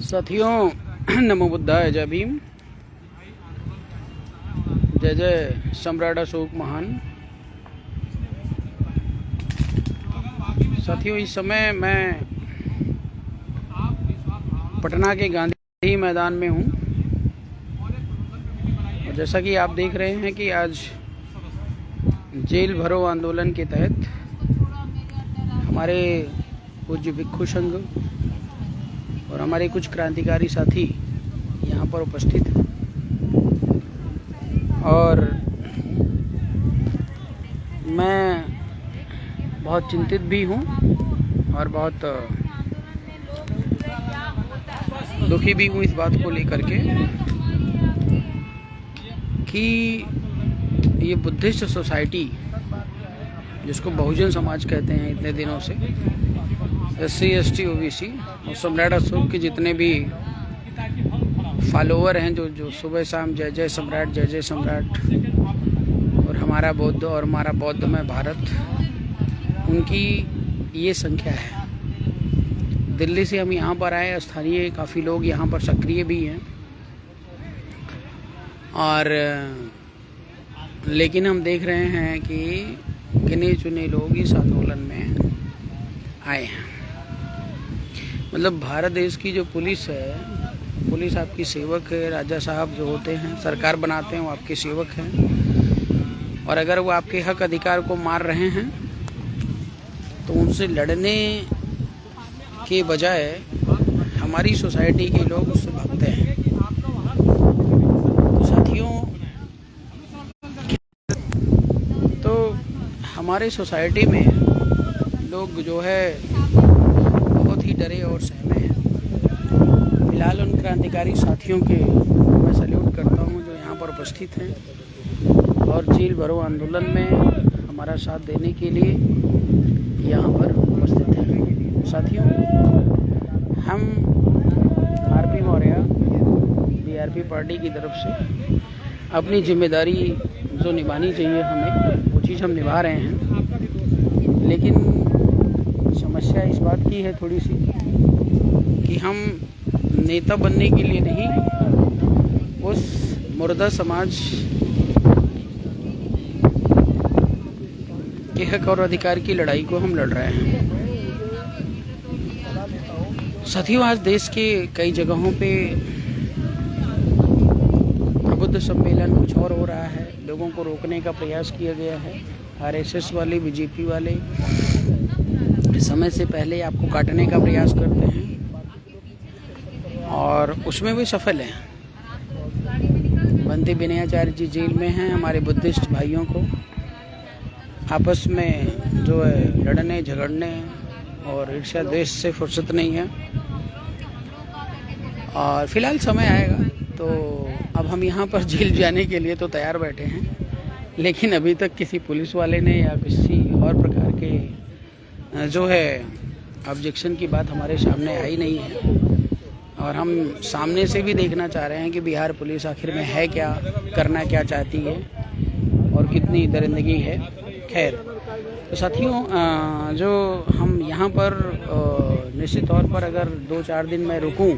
साथियों, नमो बुद्धाय, जय भीम, जय जय सम्राट अशोक महान। साथियों, इस समय मैं पटना के गांधी मैदान में हूँ और जैसा कि आप देख रहे हैं कि आज जेल भरो आंदोलन के तहत हमारे पूज्य भिक्षु संघ और हमारे कुछ क्रांतिकारी साथी यहाँ पर उपस्थित हैं और मैं बहुत चिंतित भी हूँ और बहुत दुखी भी हूँ इस बात को लेकर के कि ये बुद्धिस्ट सोसाइटी, जिसको बहुजन समाज कहते हैं इतने दिनों से, SC ST OBC और सम्राट अशोक के जितने भी फॉलोअर हैं, जो सुबह शाम जय जय सम्राट और हमारा बौद्ध और हमारा बौद्धमय भारत, उनकी ये संख्या है। दिल्ली से हम यहाँ पर आए, स्थानीय काफ़ी लोग यहाँ पर सक्रिय भी हैं और लेकिन हम देख रहे हैं कि गिने चुने लोग इस आंदोलन में आए हैं। मतलब भारत देश की जो पुलिस है, पुलिस आपकी सेवक है। राजा साहब जो होते हैं, सरकार बनाते हैं, वो आपके सेवक हैं और अगर वो आपके हक अधिकार को मार रहे हैं तो उनसे लड़ने के बजाय हमारी सोसाइटी के लोग उससे भागते हैं। तो साथियों, तो हमारे सोसाइटी में लोग जो है बहुत ही डरे और सहमे हैं। फिलहाल उन क्रांतिकारी साथियों के मैं सैल्यूट करता हूं जो यहाँ पर उपस्थित हैं और जेल भरो आंदोलन में हमारा साथ देने के लिए यहाँ पर उपस्थित हैं। साथियों, हम RP मौर्य BRP पार्टी की तरफ से अपनी जिम्मेदारी जो निभानी चाहिए हमें, वो चीज़ हम निभा रहे हैं। लेकिन समस्या इस बात की है थोड़ी सी कि हम नेता बनने के लिए नहीं, उस मुर्दा समाज के हक और अधिकार की लड़ाई को हम लड़ रहे हैं। साथियों, आज देश के कई जगहों पे प्रबुद्ध सम्मेलन कुछ और हो रहा है। लोगों को रोकने का प्रयास किया गया है। RSS वाले, BJP वाले समय से पहले आपको काटने का प्रयास करते हैं और उसमें भी सफल हैं। बंते विनयाचार्य जी जेल में हैं। हमारे बुद्धिस्ट भाइयों को आपस में जो है लड़ने झगड़ने और ईर्ष्या द्वेष से फुर्सत नहीं है और फिलहाल समय आएगा तो अब हम यहाँ पर जेल जाने के लिए तो तैयार बैठे हैं, लेकिन अभी तक किसी पुलिस वाले ने या किसी और प्रकार के जो है ऑब्जेक्शन की बात हमारे सामने आई नहीं है और हम सामने से भी देखना चाह रहे हैं कि बिहार पुलिस आखिर में है क्या, करना क्या चाहती है और कितनी दरिंदगी है। खैर, तो साथियों, जो हम यहाँ पर निश्चित तौर पर अगर 2-4 दिन मैं रुकूं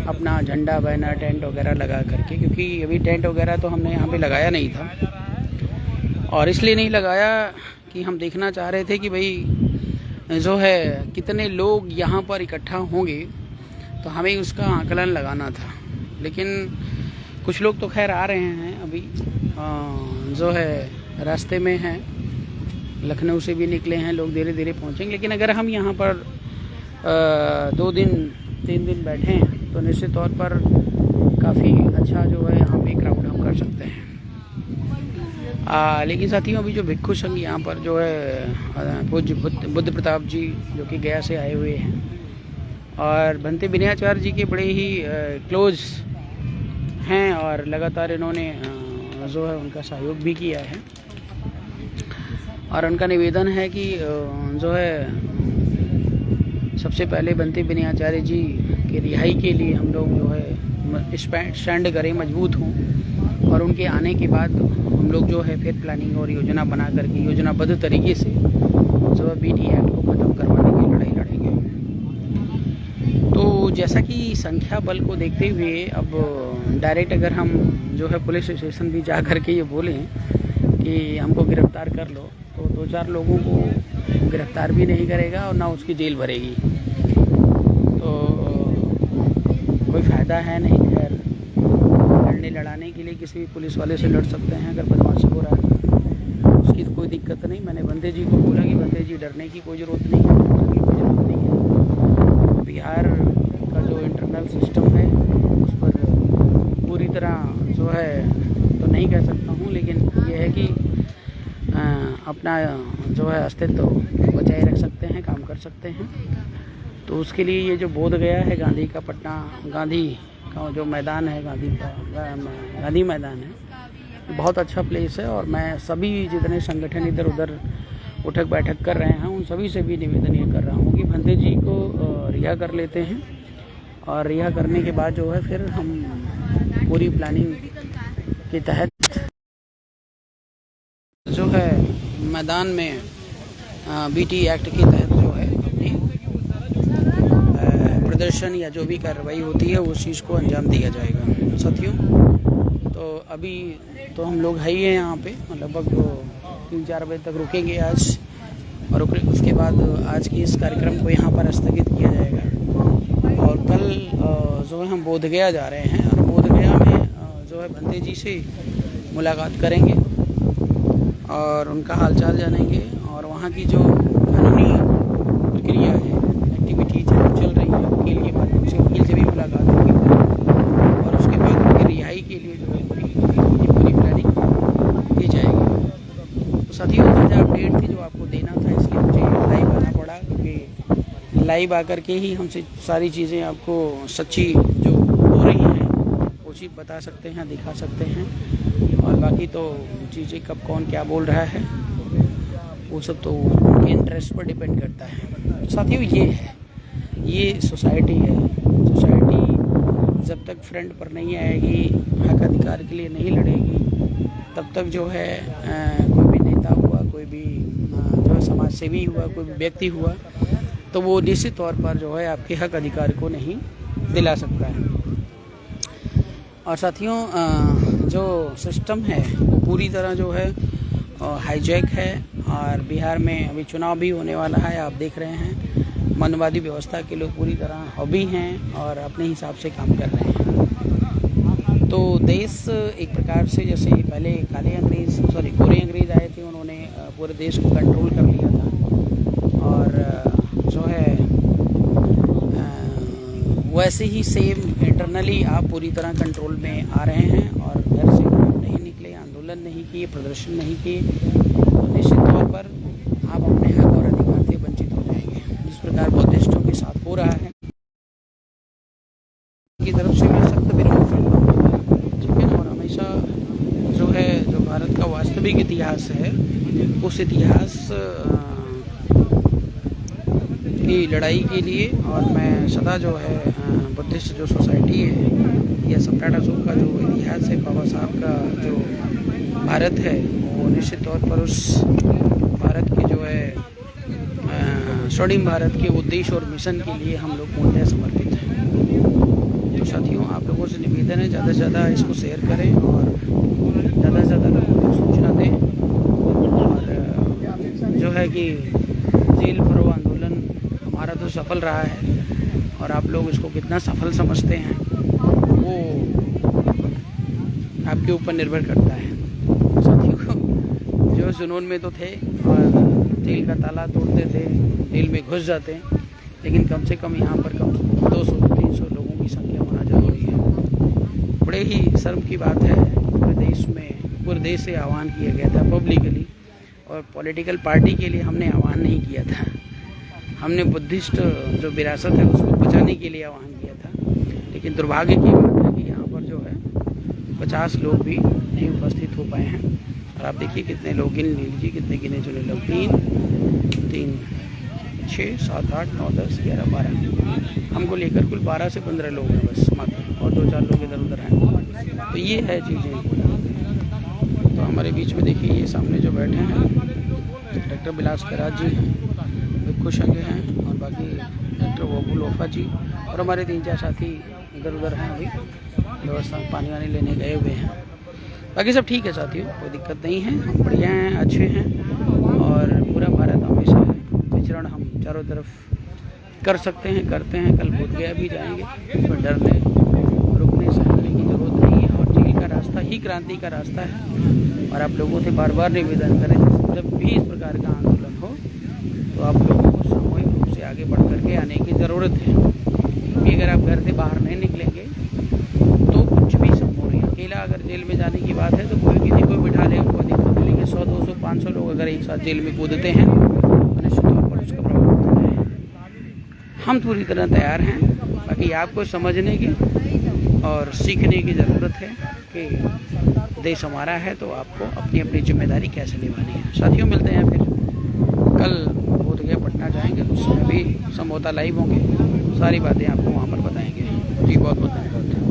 अपना झंडा, बैनर, टेंट वगैरह लगा करके, क्योंकि अभी टेंट वगैरह तो हमने यहाँ पे लगाया नहीं था और इसलिए नहीं लगाया कि हम देखना चाह रहे थे कि भाई जो है कितने लोग यहाँ पर इकट्ठा होंगे, तो हमें उसका आकलन लगाना था। लेकिन कुछ लोग तो खैर आ रहे हैं, अभी जो है रास्ते में हैं, लखनऊ से भी निकले हैं लोग, धीरे धीरे पहुँचेंगे। लेकिन अगर हम यहाँ पर 2 दिन 3 दिन बैठें तो निश्चित तौर पर काफ़ी अच्छा जो है यहाँ पे क्राउड हम कर सकते हैं। लेकिन साथियों, अभी जो भिक्षु संघ यहाँ पर जो है पूज्य बुद्ध प्रताप जी जो कि गया से आए हुए हैं और बंते विनयाचार्य जी के बड़े ही क्लोज हैं और लगातार इन्होंने जो है उनका सहयोग भी किया है और उनका निवेदन है कि जो है सबसे पहले बंते विनयाचार्य जी के रिहाई के लिए हम लोग जो है स्टैंड करें, मजबूत हों और उनके आने के बाद हम लोग जो है फिर प्लानिंग और योजना बना करके योजनाबद्ध तरीके से जो BT एक्ट को ख़त्म करवाने की लड़ाई लड़ेंगे। तो जैसा कि संख्या बल को देखते हुए अब डायरेक्ट अगर हम जो है पुलिस स्टेशन भी जा कर के ये बोलें कि हमको गिरफ्तार कर लो, तो 2-4 लोगों को गिरफ्तार भी नहीं करेगा और ना उसकी जेल भरेगी, तो कोई फ़ायदा है नहीं। खैर, लड़ने लड़ाने के लिए किसी भी पुलिस वाले से लड़ सकते हैं, अगर बदमाशी हो रहा है उसकी तो कोई दिक्कत नहीं। मैंने बंदे जी को बोला कि बंदे जी डरने की कोई ज़रूरत नहीं है, डरने की कोई ज़रूरत नहीं है। बिहार का जो इंटरनल सिस्टम है उस पर पूरी तरह जो है तो नहीं कह सकता हूँ, लेकिन ये है कि अपना जो है अस्तित्व बचाए रख सकते हैं, काम कर सकते हैं। तो उसके लिए ये जो बोध गया है गांधी का पटना, गांधी का जो मैदान है, गांधी मैदान है, बहुत अच्छा प्लेस है। और मैं सभी जितने संगठन इधर उधर उठक बैठक कर रहे हैं उन सभी से भी निवेदन ये कर रहा हूँ कि बंदे जी को रिहा कर लेते हैं, और रिहा करने के बाद जो है फिर हम पूरी प्लानिंग के तहत जो है मैदान में BT एक्ट के तहत जो है अपनी प्रदर्शन या जो भी कार्रवाई होती है उस चीज़ को अंजाम दिया जाएगा। साथियों, तो अभी तो हम लोग है ही हैं यहाँ पे, लगभग 3-4 बजे तक रुकेंगे आज, और उसके बाद आज के इस कार्यक्रम को यहाँ पर स्थगित किया जाएगा। और कल जो है हम बोधगया जा रहे हैं, और बोधगया में जो है बंदे जी से मुलाकात करेंगे और उनका हालचाल जानेंगे, और वहाँ की जो कानूनी प्रक्रिया है, एक्टिविटी चल रही है, वकील से भी मुलाकात होगी, और उसके बाद उनकी रिहाई के लिए जो है पूरी प्लानिंग की जाएगी। तो साथियों, ताज़ा अपडेट थी जो आपको देना था, इसलिए मुझे लाइव आना पड़ा, क्योंकि लाइव आकर के ही हमसे सारी चीज़ें आपको सच्ची जो हो रही हैं वो चीज़ बता सकते हैं, दिखा सकते हैं। और बाकी तो चीज़ें कब कौन क्या बोल रहा है वो सब तो उनके इंटरेस्ट पर डिपेंड करता है। साथियों, ये है, ये सोसाइटी है। सोसाइटी जब तक फ्रंट पर नहीं आएगी, हक अधिकार के लिए नहीं लड़ेगी, तब तक जो है कोई भी नेता हुआ, कोई भी जो है समाज सेवी हुआ, कोई भी व्यक्ति हुआ, तो वो निश्चित तौर पर जो है आपके हक अधिकार को नहीं दिला सकता है। और साथियों, जो सिस्टम है वो पूरी तरह जो है हाईजैक है, और बिहार में अभी चुनाव भी होने वाला है। आप देख रहे हैं मनवादी व्यवस्था के लोग पूरी तरह हॉबी हैं और अपने हिसाब से काम कर रहे हैं। तो देश एक प्रकार से, जैसे पहले गोरे अंग्रेज़ आए थे, उन्होंने पूरे देश को कंट्रोल कर लिया था, और जो है वैसे ही सेम इंटरनली आप पूरी तरह कंट्रोल में आ रहे हैं, और घर से नहीं निकले, आंदोलन नहीं किए, प्रदर्शन नहीं किए, तो निश्चित तौर पर आप अपने हक और अधिकार से वंचित हो जाएंगे। जिस प्रकार बुद्धिस्टों के साथ हो रहा है, की तरफ से मैं सख्त विरोध करता हूँ, ठीक है ना। और हमेशा जो है, जो भारत का वास्तविक इतिहास है, उस इतिहास की लड़ाई के लिए, और मैं सदा जो है बुद्धिस्ट जो सोसाइटी है या सम्राट अशोक का जो इतिहास है, बाबा साहब का जो भारत है, वो निश्चित तौर पर उस भारत की जो है स्वर्णिम भारत के उद्देश्य और मिशन के लिए हम लोग पूर्णतः समर्पित हैं। तो साथियों, आप लोगों से निवेदन है, ज़्यादा से ज़्यादा इसको शेयर करें और ज़्यादा से ज़्यादा लोगों को सूचना दें, और जो है कि जेल भरो आंदोलन हमारा तो सफल रहा है, और आप लोग इसको कितना सफल समझते हैं वो आपके ऊपर निर्भर करता है। साथियों, जो जुनून में तो थे और जेल का ताला तोड़ते थे, जेल में घुस जाते, लेकिन कम से कम यहाँ पर 200-300 लोगों की संख्या होना जरूरी है। बड़े ही शर्म की बात है, पूरे देश से आह्वान किया गया था पब्लिकली, और पॉलिटिकल पार्टी के लिए हमने आह्वान नहीं किया था, हमने बुद्धिस्ट जो विरासत है उसको बचाने के लिए आह्वान किया था। लेकिन दुर्भाग्य की बात है कि यहाँ पर जो है 50 लोग भी नहीं उपस्थित हो पाए हैं। और आप देखिए कितने लोग, गिन लीजिए कितने गिने चुने लोग, 3, 6, 7, 8, 9, 10, 11, 12, हमको लेकर कुल 12 से 15 लोग हैं बस मात्र, और 2-4 लोग इधर उधर हैं। तो ये है चीज़ें। तो हमारे बीच में देखिए ये सामने जो बैठे हैं डॉक्टर बिलास कराज जी हैं, भिक्खू संघ हैं, और बाकी डॉक्टर वबू लोफा जी, और हमारे 3-4 साथी इधर उधर हैं, अभी व्यवस्था पानी वानी लेने गए हुए हैं। बाकी सब ठीक है साथियों, कोई दिक्कत नहीं है, हम बढ़िया हैं, अच्छे हैं और पूरा भारत हमेशा विचरण हम चारों तरफ कर सकते हैं, करते हैं। कल बोध गया भी जाएंगे, इसमें डरने रुकने सहने की जरूरत नहीं है। और जेल का रास्ता ही क्रांति का रास्ता है। और आप लोगों से बार बार निवेदन करें, जब भी इस प्रकार का आंदोलन हो तो आप लोगों को सामूहिक रूप से आगे बढ़ करके आने की ज़रूरत है। क्योंकि अगर आप घर से बाहर नहीं निकलेंगे तो कुछ भी संभव नहीं। अकेला अगर जेल में जाने की बात है तो कोई किसी को बिठा ले, उनको दिक्कत मिलेगी। 100, 200, 500 लोग अगर एक साथ जेल में कूदते हैं तो निश्चित तौर पर उसका प्रभाव पड़ता है। हम पूरी तरह तैयार हैं। बाकी आपको समझने की और सीखने की ज़रूरत है कि देश हमारा है तो आपको अपनी अपनी जिम्मेदारी कैसे निभानी है। साथियों, मिलते हैं फिर कल बोध गया पटना जाएंगे, उसमें भी समझौता लाइव होंगे, सारी बातें आपको वहाँ पर बताएंगे। जी बहुत बहुत धन्यवाद।